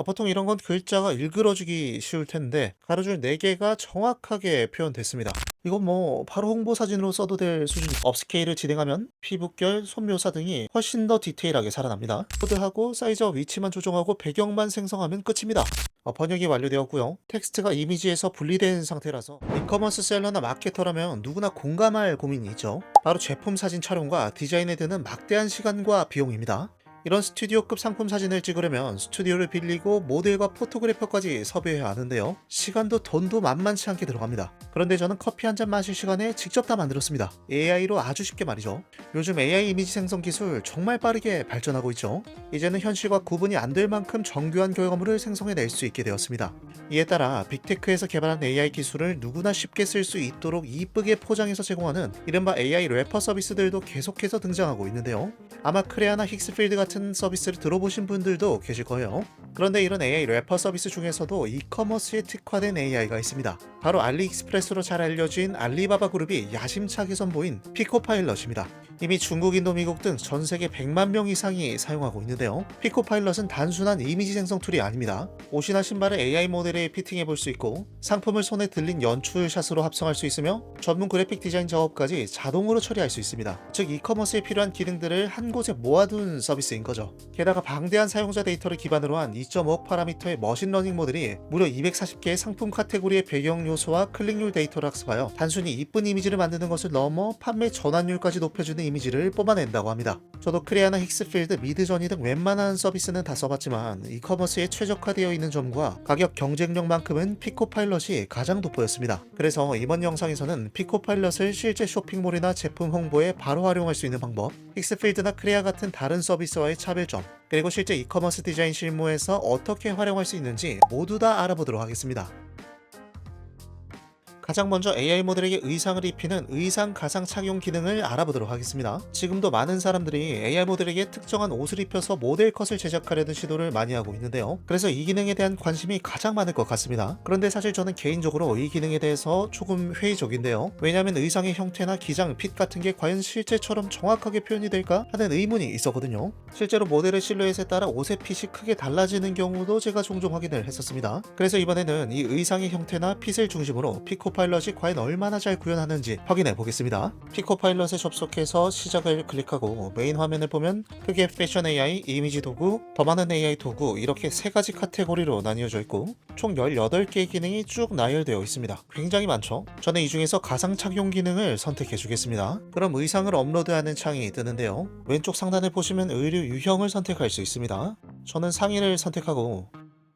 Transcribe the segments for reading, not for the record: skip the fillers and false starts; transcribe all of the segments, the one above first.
보통 이런 건 글자가 일그러지기 쉬울 텐데 가로줄 4개가 정확하게 표현됐습니다. 이건 뭐 바로 홍보 사진으로 써도 될 수준. 업스케일을 진행하면 피부결, 손묘사 등이 훨씬 더 디테일하게 살아납니다. 코드하고 사이즈와 위치만 조정하고 배경만 생성하면 끝입니다. 번역이 완료되었고요. 텍스트가 이미지에서 분리된 상태라서 이커머스 셀러나 마케터라면 누구나 공감할 고민이 있죠. 바로 제품 사진 촬영과 디자인에 드는 막대한 시간과 비용입니다. 이런 스튜디오급 상품 사진을 찍으려면 스튜디오를 빌리고 모델과 포토그래퍼까지 섭외해야 하는데요. 시간도 돈도 만만치 않게 들어갑니다. 그런데 저는 커피 한 잔 마실 시간에 직접 다 만들었습니다. AI로 아주 쉽게 말이죠. 요즘 AI 이미지 생성 기술 정말 빠르게 발전하고 있죠. 이제는 현실과 구분이 안 될 만큼 정교한 결과물을 생성해낼 수 있게 되었습니다. 이에 따라 빅테크에서 개발한 AI 기술을 누구나 쉽게 쓸 수 있도록 이쁘게 포장해서 제공하는 이른바 AI 래퍼 서비스들도 계속해서 등장하고 있는데요. 아마 크레아나 힉스필드 같은 서비스를 들어보신 분들도 계실 거예요. 그런데 이런 AI 래퍼 서비스 중에서도 이커머스에 특화된 AI가 있습니다. 바로 알리익스프레스로 잘 알려진 알리바바 그룹이 야심차게 선보인 피코파일럿입니다. 이미 중국, 인도, 미국 등 전 세계 100만 명 이상이 사용하고 있는데요. 피코파일럿은 단순한 이미지 생성 툴이 아닙니다. 옷이나 신발을 AI 모델에 피팅해 볼 수 있고 상품을 손에 들린 연출샷으로 합성할 수 있으며 전문 그래픽 디자인 작업까지 자동으로 처리할 수 있습니다. 즉 이커머스에 필요한 기능들을 한 곳에 모아둔 서비스인 거죠. 게다가 방대한 사용자 데이터를 기반으로 한 2.5억 파라미터의 머신러닝 모델이 무려 240개의 상품 카테고리의 배경 요소와 클릭률 데이터를 학습하여 단순히 이쁜 이미지를 만드는 것을 넘어 판매 전환율까지 높여주는 이미지를 뽑아낸다고 합니다. 저도 크레아나 힉스필드, 미드저니 등 웬만한 서비스는 다 써봤지만 이커머스에 최적화되어 있는 점과 가격 경쟁력만큼은 피코파일럿이 가장 돋보였습니다. 그래서 이번 영상에서는 피코파일럿을 실제 쇼핑몰이나 제품 홍보에 바로 활용할 수 있는 방법, 힉스필드나 크레아 같은 다른 서비스와의 차별점, 그리고 실제 이커머스 디자인 실무에서 어떻게 활용할 수 있는지 모두 다 알아보도록 하겠습니다. 가장 먼저 AI 모델에게 의상을 입히는 의상 가상 착용 기능을 알아보도록 하겠습니다. 지금도 많은 사람들이 AI 모델에게 특정한 옷을 입혀서 모델 컷을 제작하려는 시도를 많이 하고 있는데요. 그래서 이 기능에 대한 관심이 가장 많을 것 같습니다. 그런데 사실 저는 개인적으로 이 기능에 대해서 조금 회의적인데요. 왜냐하면 의상의 형태나 기장, 핏 같은 게 과연 실제처럼 정확하게 표현이 될까 하는 의문이 있었거든요. 실제로 모델의 실루엣에 따라 옷의 핏이 크게 달라지는 경우도 제가 종종 확인을 했었습니다. 그래서 이번에는 이 의상의 형태나 핏을 중심으로 피코파일럿이 과연 얼마나 잘 구현하는지 확인해 보겠습니다. 피코파일럿에 접속해서 시작을 클릭하고 메인 화면을 보면 크게 패션 AI, 이미지 도구, 더 많은 AI 도구 이렇게 3가지 카테고리로 나뉘어져 있고 총 18개의 기능이 쭉 나열되어 있습니다. 굉장히 많죠? 저는 이 중에서 가상 착용 기능을 선택해 주겠습니다. 그럼 의상을 업로드하는 창이 뜨는데요. 왼쪽 상단에 보시면 의류 유형을 선택할 수 있습니다. 저는 상의를 선택하고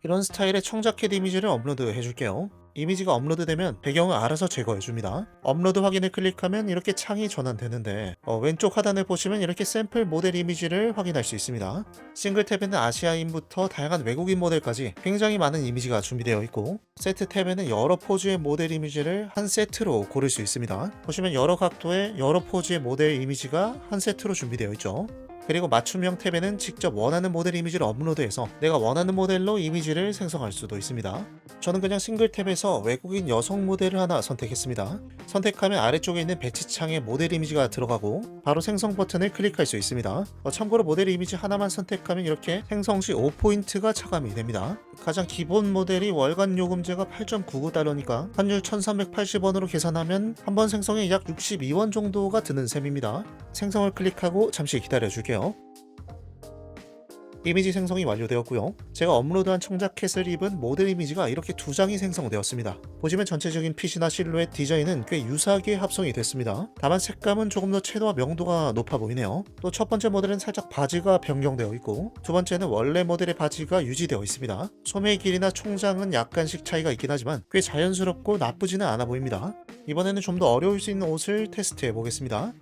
이런 스타일의 청자켓 이미지를 업로드 해줄게요. 이미지가 업로드되면 배경을 알아서 제거해줍니다. 업로드 확인을 클릭하면 이렇게 창이 전환되는데 왼쪽 하단을 보시면 이렇게 샘플 모델 이미지를 확인할 수 있습니다. 싱글 탭에는 아시아인부터 다양한 외국인 모델까지 굉장히 많은 이미지가 준비되어 있고 세트 탭에는 여러 포즈의 모델 이미지를 한 세트로 고를 수 있습니다. 보시면 여러 각도의 여러 포즈의 모델 이미지가 한 세트로 준비되어 있죠. 그리고 맞춤형 탭에는 직접 원하는 모델 이미지를 업로드해서 내가 원하는 모델로 이미지를 생성할 수도 있습니다. 저는 그냥 싱글 탭에서 외국인 여성 모델을 하나 선택했습니다. 선택하면 아래쪽에 있는 배치창에 모델 이미지가 들어가고 바로 생성 버튼을 클릭할 수 있습니다. 참고로 모델 이미지 하나만 선택하면 이렇게 생성 시 5포인트가 차감이 됩니다. 가장 기본 모델이 월간 요금제가 8.99달러니까 환율 1380원으로 계산하면 한 번 생성에 약 62원 정도가 드는 셈입니다. 생성을 클릭하고 잠시 기다려줄게요. 이미지 생성이 완료되었고요. 제가 업로드한 청자켓을 입은 모델 이미지가 이렇게 2장이 생성되었습니다. 보시면 전체적인 핏이나 실루엣, 디자인은 꽤 유사하게 합성이 됐습니다. 다만 색감은 조금 더 채도와 명도가 높아 보이네요. 또 첫 번째 모델은 살짝 바지가 변경되어 있고 두 번째는 원래 모델의 바지가 유지되어 있습니다. 소매의 길이나 총장은 약간씩 차이가 있긴 하지만 꽤 자연스럽고 나쁘지는 않아 보입니다. 이번에는 좀 더 어려울 수 있는 옷을 테스트해 보겠습니다.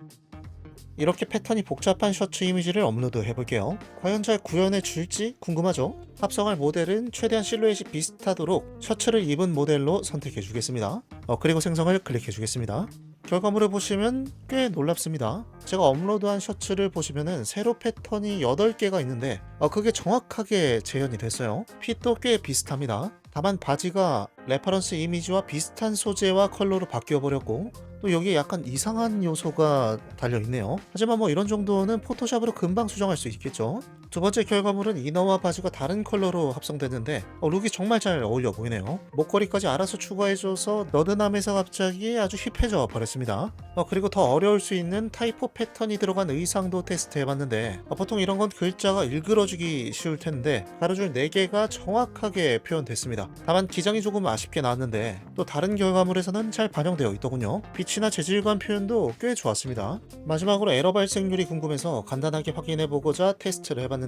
이렇게 패턴이 복잡한 셔츠 이미지를 업로드 해볼게요. 과연 잘 구현해 줄지 궁금하죠? 합성할 모델은 최대한 실루엣이 비슷하도록 셔츠를 입은 모델로 선택해 주겠습니다. 그리고 생성을 클릭해 주겠습니다. 결과물을 보시면 꽤 놀랍습니다. 제가 업로드한 셔츠를 보시면은 세로 패턴이 8개가 있는데 그게 정확하게 재현이 됐어요. 핏도 꽤 비슷합니다. 다만 바지가 레퍼런스 이미지와 비슷한 소재와 컬러로 바뀌어 버렸고 또 여기에 약간 이상한 요소가 달려있네요. 하지만 뭐 이런 정도는 포토샵으로 금방 수정할 수 있겠죠. 두 번째 결과물은 이너와 바지가 다른 컬러로 합성됐는데 룩이 정말 잘 어울려 보이네요. 목걸이까지 알아서 추가해줘서 너드남에서 갑자기 아주 힙해져 버렸습니다. 그리고 더 어려울 수 있는 타이포 패턴이 들어간 의상도 테스트해봤는데 보통 이런 건 글자가 일그러지기 쉬울 텐데 가로줄 4개가 정확하게 표현됐습니다. 다만 기장이 조금 아쉽게 나왔는데 또 다른 결과물에서는 잘 반영되어 있더군요. 빛이나 재질감 표현도 꽤 좋았습니다. 마지막으로 에러 발생률이 궁금해서 간단하게 확인해보고자 테스트를 해봤는데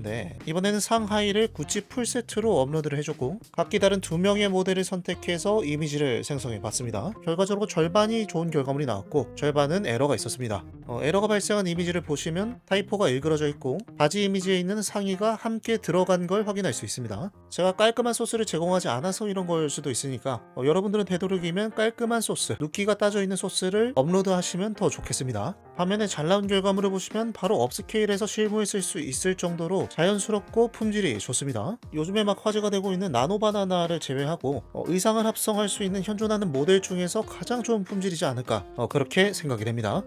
이번에는 상하이를 구찌 풀세트로 업로드를 해줬고 각기 다른 2명의 모델을 선택해서 이미지를 생성해봤습니다. 결과적으로 절반이 좋은 결과물이 나왔고 절반은 에러가 있었습니다. 에러가 발생한 이미지를 보시면 타이포가 일그러져 있고 바지 이미지에 있는 상의가 함께 들어간 걸 확인할 수 있습니다. 제가 깔끔한 소스를 제공하지 않아서 이런 걸 수도 있으니까 여러분들은 되도록이면 깔끔한 소스, 눕기가 따져 있는 소스를 업로드하시면 더 좋겠습니다. 화면에 잘 나온 결과물을 보시면 바로 업스케일해서 실무에 쓸 수 있을 정도로 자연스럽고 품질이 좋습니다. 요즘에 막 화제가 되고 있는 나노바나나를 제외하고 의상을 합성할 수 있는 현존하는 모델 중에서 가장 좋은 품질이지 않을까 그렇게 생각이 됩니다.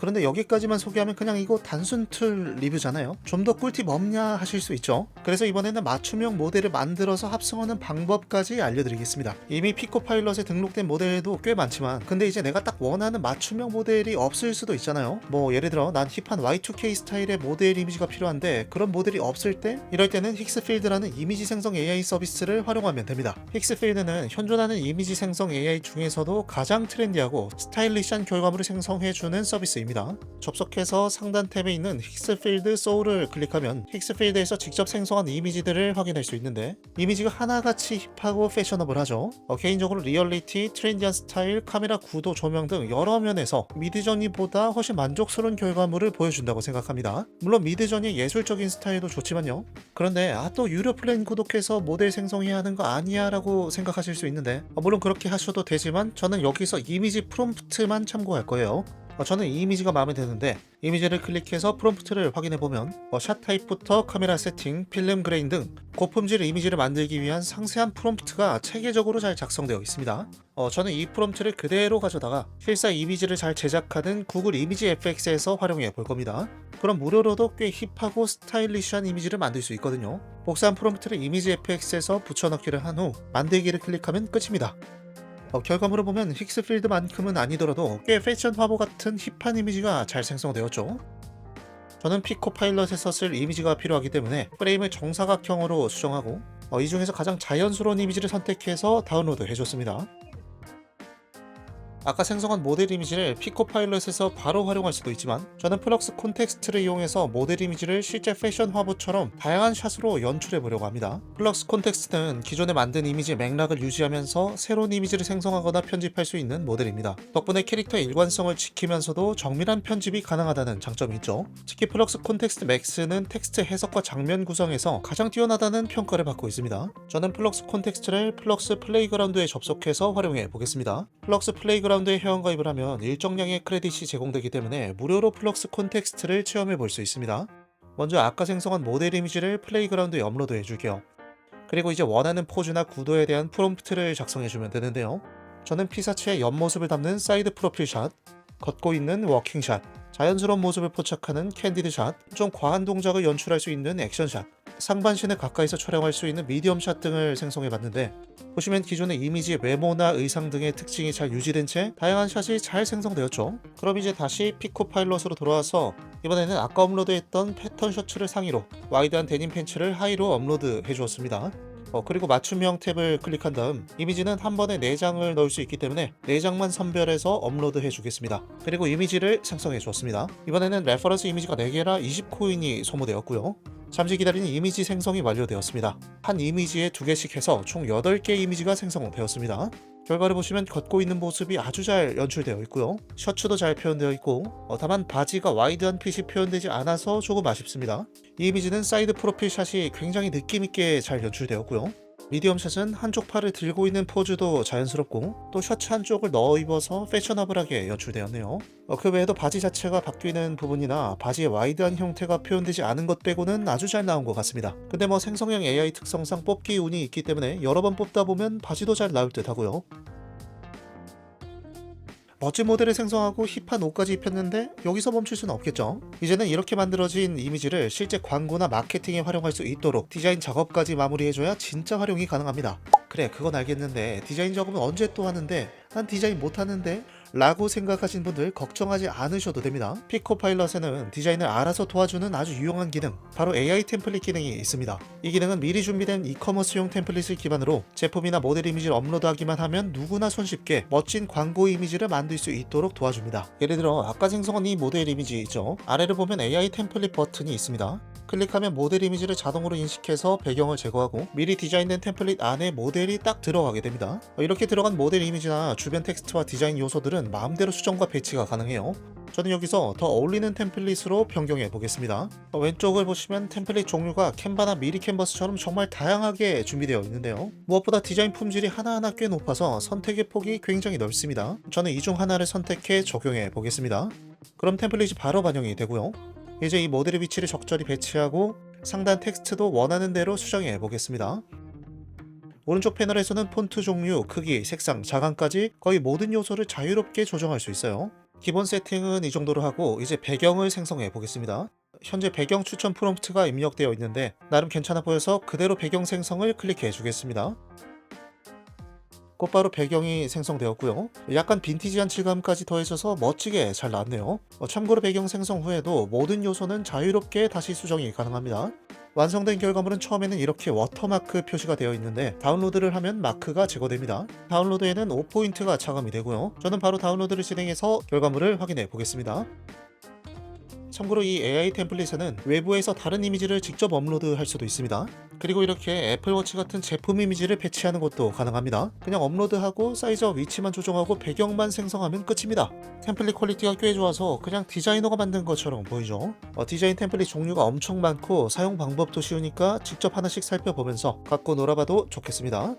그런데 여기까지만 소개하면 그냥 이거 단순 툴 리뷰잖아요. 좀 더 꿀팁 없냐 하실 수 있죠. 그래서 이번에는 맞춤형 모델을 만들어서 합성하는 방법까지 알려드리겠습니다. 이미 피코파일럿에 등록된 모델도 꽤 많지만 근데 이제 내가 딱 원하는 맞춤형 모델이 없을 수도 있잖아요. 뭐 예를 들어 난 힙한 Y2K 스타일의 모델 이미지가 필요한데 그런 모델이 없을 때 이럴 때는 힉스필드라는 이미지 생성 AI 서비스를 활용하면 됩니다. 힉스필드는 현존하는 이미지 생성 AI 중에서도 가장 트렌디하고 스타일리시한 결과물을 생성해주는 서비스입니다. 접속해서 상단 탭에 있는 힉스필드 소울을 클릭하면 힉스필드에서 직접 생성한 이미지들을 확인할 수 있는데 이미지가 하나같이 힙하고 패셔너블하죠. 개인적으로 리얼리티, 트렌디한 스타일, 카메라 구도, 조명 등 여러 면에서 미드저니보다 훨씬 만족스러운 결과물을 보여준다고 생각합니다. 물론 미드저니의 예술적인 스타일도 좋지만요. 그런데 또 유료 플랜 구독해서 모델 생성해야 하는 거 아니야 라고 생각하실 수 있는데 물론 그렇게 하셔도 되지만 저는 여기서 이미지 프롬프트만 참고할 거예요. 저는 이 이미지가 마음에 드는데 이미지를 클릭해서 프롬프트를 확인해보면 샷 타입부터 카메라 세팅, 필름 그레인 등 고품질 이미지를 만들기 위한 상세한 프롬프트가 체계적으로 잘 작성되어 있습니다. 저는 이 프롬프트를 그대로 가져다가 실사 이미지를 잘 제작하는 구글 이미지 FX에서 활용해 볼 겁니다. 그럼 무료로도 꽤 힙하고 스타일리시한 이미지를 만들 수 있거든요. 복사한 프롬프트를 이미지 FX에서 붙여넣기를 한 후 만들기를 클릭하면 끝입니다. 결과물을 보면 힉스필드만큼은 아니더라도 꽤 패션 화보 같은 힙한 이미지가 잘 생성되었죠. 저는 피코파일럿에서 쓸 이미지가 필요하기 때문에 프레임을 정사각형으로 수정하고 이 중에서 가장 자연스러운 이미지를 선택해서 다운로드 해줬습니다. 아까 생성한 모델 이미지를 피코파일럿에서 바로 활용할 수도 있지만 저는 플럭스 콘텍스트를 이용해서 모델 이미지를 실제 패션 화보처럼 다양한 샷으로 연출해 보려고 합니다. 플럭스 콘텍스트는 기존에 만든 이미지의 맥락을 유지하면서 새로운 이미지를 생성하거나 편집할 수 있는 모델입니다. 덕분에 캐릭터의 일관성을 지키면서도 정밀한 편집이 가능하다는 장점이 있죠. 특히 플럭스 콘텍스트 맥스는 텍스트 해석과 장면 구성에서 가장 뛰어나다는 평가를 받고 있습니다. 저는 플럭스 콘텍스트를 플럭스 플레이그라운드에 접속해서 활용해 보겠습니다. 플럭스 플레이그라운드에 회원가입을 하면 일정량의 크레딧이 제공되기 때문에 무료로 플럭스 콘텍스트를 체험해 볼 수 있습니다. 먼저 아까 생성한 모델 이미지를 플레이그라운드에 업로드 해줄게요. 그리고 이제 원하는 포즈나 구도에 대한 프롬프트를 작성해주면 되는데요. 저는 피사체의 옆모습을 담는 사이드 프로필 샷, 걷고 있는 워킹 샷, 자연스러운 모습을 포착하는 캔디드 샷, 좀 과한 동작을 연출할 수 있는 액션 샷, 상반신을 가까이서 촬영할 수 있는 미디엄 샷 등을 생성해봤는데 보시면 기존의 이미지의 외모나 의상 등의 특징이 잘 유지된 채 다양한 샷이 잘 생성되었죠. 그럼 이제 다시 피코파일럿으로 돌아와서 이번에는 아까 업로드했던 패턴 셔츠를 상의로 와이드한 데님 팬츠를 하의로 업로드 해주었습니다. 그리고 맞춤형 탭을 클릭한 다음 이미지는 한 번에 4장을 넣을 수 있기 때문에 4장만 선별해서 업로드 해주겠습니다. 그리고 이미지를 생성해 주었습니다. 이번에는 레퍼런스 이미지가 4개라 20코인이 소모되었고요. 잠시 기다리는 이미지 생성이 완료되었습니다. 한 이미지에 2개씩 해서 총 8개의 이미지가 생성되었습니다. 결과를 보시면 걷고 있는 모습이 아주 잘 연출되어 있고요. 셔츠도 잘 표현되어 있고 다만 바지가 와이드한 핏이 표현되지 않아서 조금 아쉽습니다. 이 이미지는 사이드 프로필 샷이 굉장히 느낌있게 잘 연출되었고요. 미디엄 샷은 한쪽 팔을 들고 있는 포즈도 자연스럽고 또 셔츠 한쪽을 넣어 입어서 패셔너블하게 연출되었네요. 그 외에도 바지 자체가 바뀌는 부분이나 바지의 와이드한 형태가 표현되지 않은 것 빼고는 아주 잘 나온 것 같습니다. 근데 뭐 생성형 AI 특성상 뽑기 운이 있기 때문에 여러 번 뽑다 보면 바지도 잘 나올 듯 하고요. 멋진 모델을 생성하고 힙한 옷까지 입혔는데 여기서 멈출 수는 없겠죠. 이제는 이렇게 만들어진 이미지를 실제 광고나 마케팅에 활용할 수 있도록 디자인 작업까지 마무리해줘야 진짜 활용이 가능합니다. 그래, 그건 알겠는데 디자인 작업은 언제 또 하는데 난 디자인 못하는데 라고 생각하신 분들 걱정하지 않으셔도 됩니다. 피코파일럿에는 디자인을 알아서 도와주는 아주 유용한 기능, 바로 AI 템플릿 기능이 있습니다. 이 기능은 미리 준비된 이커머스용 템플릿을 기반으로 제품이나 모델 이미지를 업로드하기만 하면 누구나 손쉽게 멋진 광고 이미지를 만들 수 있도록 도와줍니다. 예를 들어 아까 생성한 이 모델 이미지 있죠? 아래를 보면 AI 템플릿 버튼이 있습니다. 클릭하면 모델 이미지를 자동으로 인식해서 배경을 제거하고 미리 디자인된 템플릿 안에 모델이 딱 들어가게 됩니다. 이렇게 들어간 모델 이미지나 주변 텍스트와 디자인 요소들은 마음대로 수정과 배치가 가능해요. 저는 여기서 더 어울리는 템플릿으로 변경해 보겠습니다. 왼쪽을 보시면 템플릿 종류가 캔바나 미리 캔버스처럼 정말 다양하게 준비되어 있는데요. 무엇보다 디자인 품질이 하나하나 꽤 높아서 선택의 폭이 굉장히 넓습니다. 저는 이 중 하나를 선택해 적용해 보겠습니다. 그럼 템플릿이 바로 반영이 되고요. 이제 이 모델의 위치를 적절히 배치하고 상단 텍스트도 원하는 대로 수정해 보겠습니다. 오른쪽 패널에서는 폰트 종류, 크기, 색상, 자강까지 거의 모든 요소를 자유롭게 조정할 수 있어요. 기본 세팅은 이 정도로 하고 이제 배경을 생성해 보겠습니다. 현재 배경 추천 프롬프트가 입력되어 있는데 나름 괜찮아 보여서 그대로 배경 생성을 클릭해 주겠습니다. 곧바로 배경이 생성되었고요. 약간 빈티지한 질감까지 더해져서 멋지게 잘 나왔네요. 참고로 배경 생성 후에도 모든 요소는 자유롭게 다시 수정이 가능합니다. 완성된 결과물은 처음에는 이렇게 워터마크 표시가 되어 있는데 다운로드를 하면 마크가 제거됩니다. 다운로드에는 5포인트가 차감이 되고요. 저는 바로 다운로드를 진행해서 결과물을 확인해 보겠습니다. 참고로 이 AI 템플릿에는 외부에서 다른 이미지를 직접 업로드할 수도 있습니다. 그리고 이렇게 애플워치 같은 제품 이미지를 배치하는 것도 가능합니다. 그냥 업로드하고 사이즈와 위치만 조정하고 배경만 생성하면 끝입니다. 템플릿 퀄리티가 꽤 좋아서 그냥 디자이너가 만든 것처럼 보이죠. 디자인 템플릿 종류가 엄청 많고 사용 방법도 쉬우니까 직접 하나씩 살펴보면서 갖고 놀아봐도 좋겠습니다.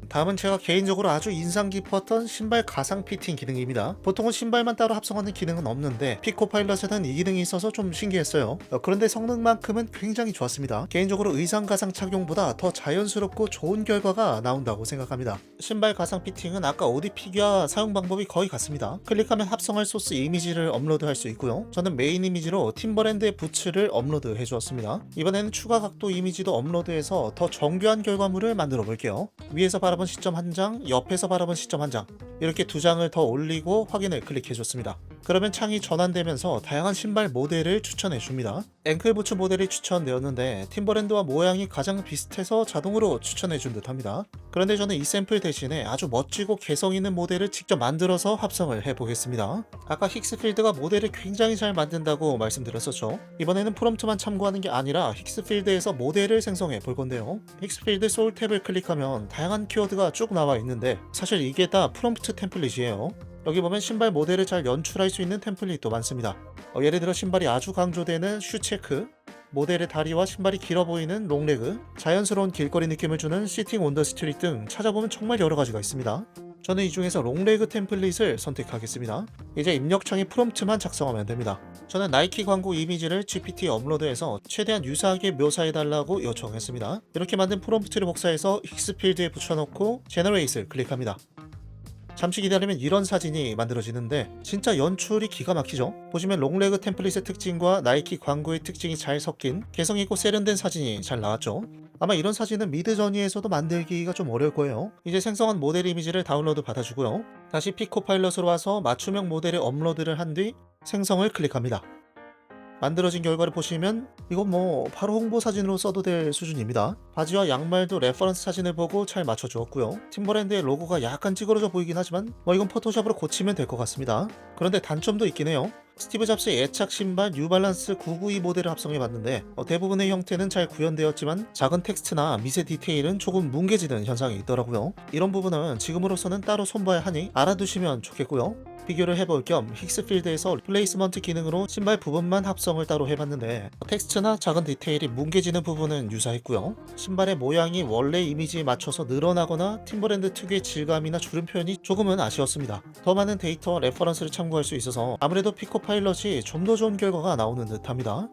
다음은 제가 개인적으로 아주 인상 깊었던 신발 가상 피팅 기능입니다. 보통은 신발만 따로 합성하는 기능은 없는데 피코파일럿에는 이 기능이 있어서 좀 신기했어요. 그런데 성능만큼은 굉장히 좋았습니다. 개인적으로 의상 가상 착용보다 더 자연스럽고 좋은 결과가 나온다고 생각합니다. 신발 가상 피팅은 아까 오디 피규어 사용 방법이 거의 같습니다. 클릭하면 합성할 소스 이미지를 업로드할 수 있고요. 저는 메인 이미지로 팀버랜드의 부츠를 업로드해 주었습니다. 이번에는 추가 각도 이미지도 업로드해서 더 정교한 결과물을 만들어 볼게요. 위에서 바라본 시점 한 장, 옆에서 바라본 시점 한 장, 이렇게 두 장을 더 올리고 확인을 클릭해 줬습니다. 그러면 창이 전환되면서 다양한 신발 모델을 추천해 줍니다. 앵클 부츠 모델이 추천되었는데 팀버랜드와 모양이 가장 비슷해서 자동으로 추천해 준 듯합니다. 그런데 저는 이 샘플 대신에 아주 멋지고 개성 있는 모델을 직접 만들어서 합성을 해보겠습니다. 아까 힉스필드가 모델을 굉장히 잘 만든다고 말씀드렸었죠. 이번에는 프롬프트만 참고하는 게 아니라 힉스필드에서 모델을 생성해 볼 건데요. 힉스필드 소울 탭을 클릭하면 다양한 키워드가 쭉 나와 있는데 사실 이게 다 프롬프트 템플릿이에요. 여기 보면 신발 모델을 잘 연출할 수 있는 템플릿도 많습니다. 예를 들어 신발이 아주 강조되는 슈 체크, 모델의 다리와 신발이 길어 보이는 롱레그, 자연스러운 길거리 느낌을 주는 시팅 온 더 스트릿 등 찾아보면 정말 여러 가지가 있습니다. 저는 이 중에서 롱레그 템플릿을 선택하겠습니다. 이제 입력창에 프롬프트만 작성하면 됩니다. 저는 나이키 광고 이미지를 GPT에 업로드해서 최대한 유사하게 묘사해달라고 요청했습니다. 이렇게 만든 프롬프트를 복사해서 힉스필드에 붙여넣고 제너레이트를 클릭합니다. 잠시 기다리면 이런 사진이 만들어지는데 진짜 연출이 기가 막히죠? 보시면 롱레그 템플릿의 특징과 나이키 광고의 특징이 잘 섞인 개성있고 세련된 사진이 잘 나왔죠? 아마 이런 사진은 미드저니에서도 만들기가 좀 어려울 거예요. 이제 생성한 모델 이미지를 다운로드 받아주고요. 다시 피코파일럿으로 와서 맞춤형 모델을 업로드를 한 뒤 생성을 클릭합니다. 만들어진 결과를 보시면 이건 바로 홍보 사진으로 써도 될 수준입니다. 바지와 양말도 레퍼런스 사진을 보고 잘 맞춰주었고요. 팀버랜드의 로고가 약간 찌그러져 보이긴 하지만 이건 포토샵으로 고치면 될 것 같습니다. 그런데 단점도 있긴 해요. 스티브 잡스의 애착 신발 뉴발란스 992 모델을 합성해봤는데 대부분의 형태는 잘 구현되었지만 작은 텍스트나 미세 디테일은 조금 뭉개지는 현상이 있더라고요. 이런 부분은 지금으로서는 따로 손봐야 하니 알아두시면 좋겠고요. 비교를 해볼 겸 힉스필드에서 플레이스먼트 기능으로 신발 부분만 합성을 따로 해봤는데 텍스트나 작은 디테일이 뭉개지는 부분은 유사했고요. 신발의 모양이 원래 이미지에 맞춰서 늘어나거나 팀버랜드 특유의 질감이나 주름 표현이 조금은 아쉬웠습니다. 더 많은 데이터와 레퍼런스를 참고할 수 있어서 아무래도 피코파일럿이 좀 더 좋은 결과가 나오는 듯합니다.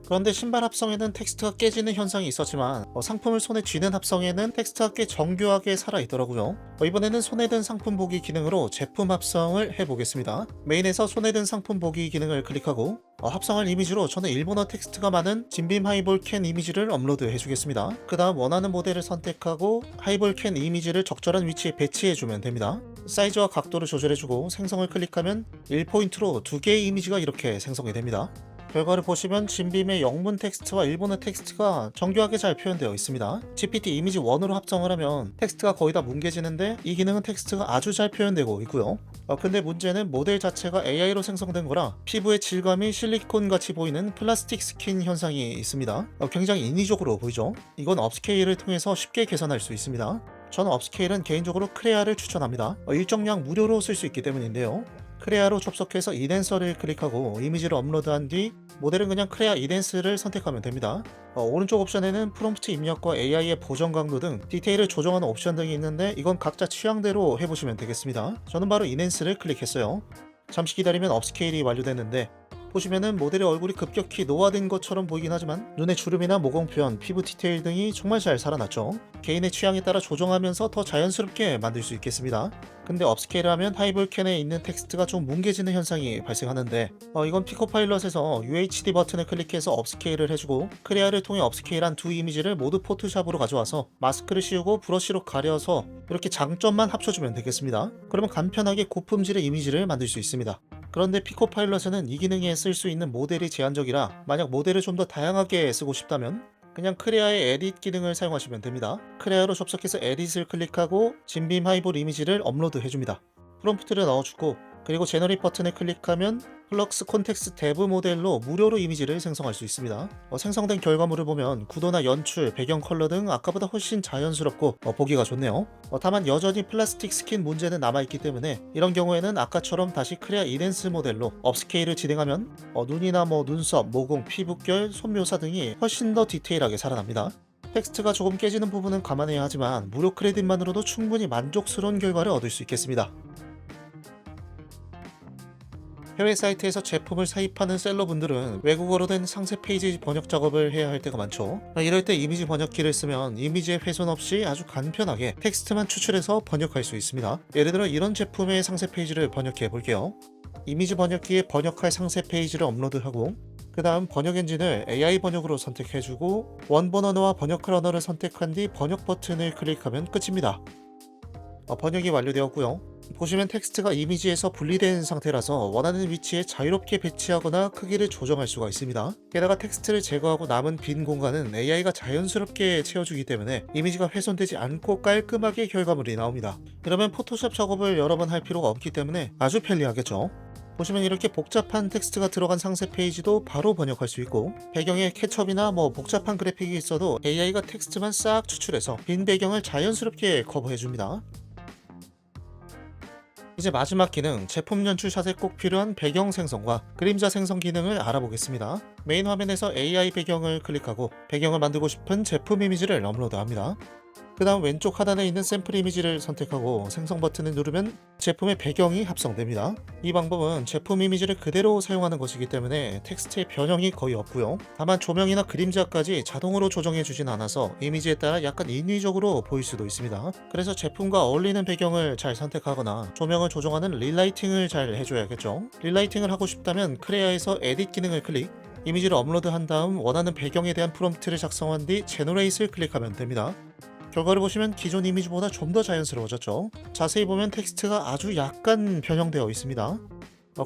그런데 신발 합성에는 텍스트가 깨지는 현상이 있었지만 상품을 손에 쥐는 합성에는 텍스트가 꽤 정교하게 살아있더라고요. 이번에는 손에 든 상품 보기 기능으로 제품 합성을 해보겠습니다. 메인에서 손에 든 상품 보기 기능을 클릭하고 합성할 이미지로 저는 일본어 텍스트가 많은 진빔 하이볼 캔 이미지를 업로드 해주겠습니다. 그 다음 원하는 모델을 선택하고 하이볼 캔 이미지를 적절한 위치에 배치해주면 됩니다. 사이즈와 각도를 조절해주고 생성을 클릭하면 1포인트로 2개의 이미지가 이렇게 생성이 됩니다. 결과를 보시면 진빔의 영문 텍스트와 일본어 텍스트가 정교하게 잘 표현되어 있습니다. GPT 이미지 1으로 합성을 하면 텍스트가 거의 다 뭉개지는데 이 기능은 텍스트가 아주 잘 표현되고 있고요. 근데 문제는 모델 자체가 AI로 생성된 거라 피부의 질감이 실리콘 같이 보이는 플라스틱 스킨 현상이 있습니다. 굉장히 인위적으로 보이죠? 이건 업스케일을 통해서 쉽게 개선할 수 있습니다. 저는 업스케일은 개인적으로 크레아를 추천합니다. 일정량 무료로 쓸 수 있기 때문인데요. 크레아로 접속해서 이댄서를 클릭하고 이미지를 업로드한 뒤 모델은 그냥 크레아 이댄스를 선택하면 됩니다. 오른쪽 옵션에는 프롬프트 입력과 AI의 보정 강도 등 디테일을 조정하는 옵션 등이 있는데 이건 각자 취향대로 해보시면 되겠습니다. 저는 바로 이댄스를 클릭했어요. 잠시 기다리면 업스케일이 완료됐는데 보시면은 모델의 얼굴이 급격히 노화된 것처럼 보이긴 하지만 눈의 주름이나 모공 표현, 피부 디테일 등이 정말 잘 살아났죠. 개인의 취향에 따라 조정하면서 더 자연스럽게 만들 수 있겠습니다. 근데 업스케일을 하면 하이볼 캔에 있는 텍스트가 좀 뭉개지는 현상이 발생하는데 이건 피코파일럿에서 UHD 버튼을 클릭해서 업스케일을 해주고 크레아를 통해 업스케일한 두 이미지를 모두 포토샵으로 가져와서 마스크를 씌우고 브러쉬로 가려서 이렇게 장점만 합쳐주면 되겠습니다. 그러면 간편하게 고품질의 이미지를 만들 수 있습니다. 그런데 피코파일럿에는 이 기능에 쓸 수 있는 모델이 제한적이라 만약 모델을 좀 더 다양하게 쓰고 싶다면 그냥 크레아의 에딧 기능을 사용하시면 됩니다. 크레아로 접속해서 에딧을 클릭하고 진빔 하이볼 이미지를 업로드 해줍니다. 프롬프트를 넣어주고 그리고 제너릿 버튼을 클릭하면 플럭스 콘텍스트 데브 모델로 무료로 이미지를 생성할 수 있습니다. 생성된 결과물을 보면 구도나 연출, 배경 컬러 등 아까보다 훨씬 자연스럽고 보기가 좋네요. 다만 여전히 플라스틱 스킨 문제는 남아있기 때문에 이런 경우에는 아까처럼 다시 크레아 이댄스 모델로 업스케일을 진행하면 눈이나 눈썹, 모공, 피부결, 손 묘사 등이 훨씬 더 디테일하게 살아납니다. 텍스트가 조금 깨지는 부분은 감안해야 하지만 무료 크레딧만으로도 충분히 만족스러운 결과를 얻을 수 있겠습니다. 해외 사이트에서 제품을 사입하는 셀러분들은 외국어로 된 상세 페이지 번역 작업을 해야 할 때가 많죠. 이럴 때 이미지 번역기를 쓰면 이미지의 훼손 없이 아주 간편하게 텍스트만 추출해서 번역할 수 있습니다. 예를 들어 이런 제품의 상세 페이지를 번역해 볼게요. 이미지 번역기에 번역할 상세 페이지를 업로드하고 그 다음 번역 엔진을 AI 번역으로 선택해주고 원본 언어와 번역할 언어를 선택한 뒤 번역 버튼을 클릭하면 끝입니다. 번역이 완료되었고요. 보시면 텍스트가 이미지에서 분리된 상태라서 원하는 위치에 자유롭게 배치하거나 크기를 조정할 수가 있습니다. 게다가 텍스트를 제거하고 남은 빈 공간은 AI가 자연스럽게 채워주기 때문에 이미지가 훼손되지 않고 깔끔하게 결과물이 나옵니다. 이러면 포토샵 작업을 여러 번 할 필요가 없기 때문에 아주 편리하겠죠. 보시면 이렇게 복잡한 텍스트가 들어간 상세 페이지도 바로 번역할 수 있고 배경에 케첩이나 복잡한 그래픽이 있어도 AI가 텍스트만 싹 추출해서 빈 배경을 자연스럽게 커버해줍니다. 이제 마지막 기능, 제품 연출샷에 꼭 필요한 배경 생성과 그림자 생성 기능을 알아보겠습니다. 메인 화면에서 AI 배경을 클릭하고 배경을 만들고 싶은 제품 이미지를 업로드합니다. 그 다음 왼쪽 하단에 있는 샘플 이미지를 선택하고 생성 버튼을 누르면 제품의 배경이 합성됩니다. 이 방법은 제품 이미지를 그대로 사용하는 것이기 때문에 텍스트의 변형이 거의 없고요. 다만 조명이나 그림자까지 자동으로 조정해주진 않아서 이미지에 따라 약간 인위적으로 보일 수도 있습니다. 그래서 제품과 어울리는 배경을 잘 선택하거나 조명을 조정하는 릴라이팅을 잘 해줘야겠죠. 릴라이팅을 하고 싶다면 크레아에서 에딧 기능을 클릭, 이미지를 업로드한 다음 원하는 배경에 대한 프롬프트를 작성한 뒤 제너레이트를 클릭하면 됩니다. 결과를 보시면 기존 이미지보다 좀 더 자연스러워졌죠. 자세히 보면 텍스트가 아주 약간 변형되어 있습니다.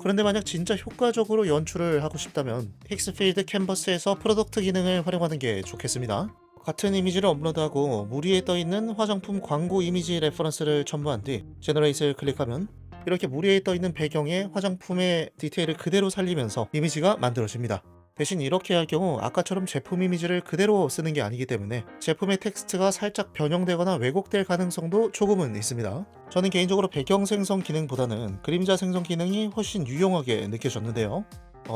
그런데 만약 진짜 효과적으로 연출을 하고 싶다면 텍스트필드 캔버스에서 프로덕트 기능을 활용하는 게 좋겠습니다. 같은 이미지를 업로드하고 물 위에 떠있는 화장품 광고 이미지 레퍼런스를 첨부한 뒤 제너레이트를 클릭하면 이렇게 물 위에 떠있는 배경에 화장품의 디테일을 그대로 살리면서 이미지가 만들어집니다. 대신 이렇게 할 경우 아까처럼 제품 이미지를 그대로 쓰는 게 아니기 때문에 제품의 텍스트가 살짝 변형되거나 왜곡될 가능성도 조금은 있습니다. 저는 개인적으로 배경 생성 기능보다는 그림자 생성 기능이 훨씬 유용하게 느껴졌는데요.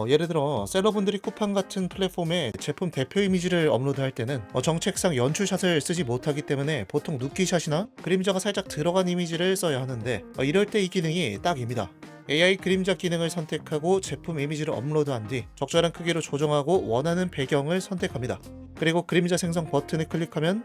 예를 들어 셀러분들이 쿠팡 같은 플랫폼에 제품 대표 이미지를 업로드할 때는 정책상 연출샷을 쓰지 못하기 때문에 보통 눕기샷이나 그림자가 살짝 들어간 이미지를 써야 하는데 이럴 때 이 기능이 딱입니다. AI 그림자 기능을 선택하고 제품 이미지를 업로드한 뒤 적절한 크기로 조정하고 원하는 배경을 선택합니다. 그리고 그림자 생성 버튼을 클릭하면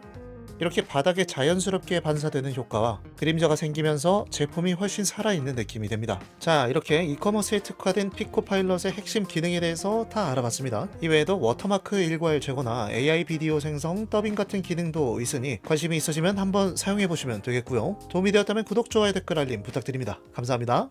이렇게 바닥에 자연스럽게 반사되는 효과와 그림자가 생기면서 제품이 훨씬 살아있는 느낌이 됩니다. 자, 이렇게 이커머스에 특화된 피코파일럿의 핵심 기능에 대해서 다 알아봤습니다. 이외에도 워터마크 일괄 제거나 AI 비디오 생성, 더빙 같은 기능도 있으니 관심이 있으시면 한번 사용해보시면 되겠고요. 도움이 되었다면 구독, 좋아요, 댓글 알림 부탁드립니다. 감사합니다.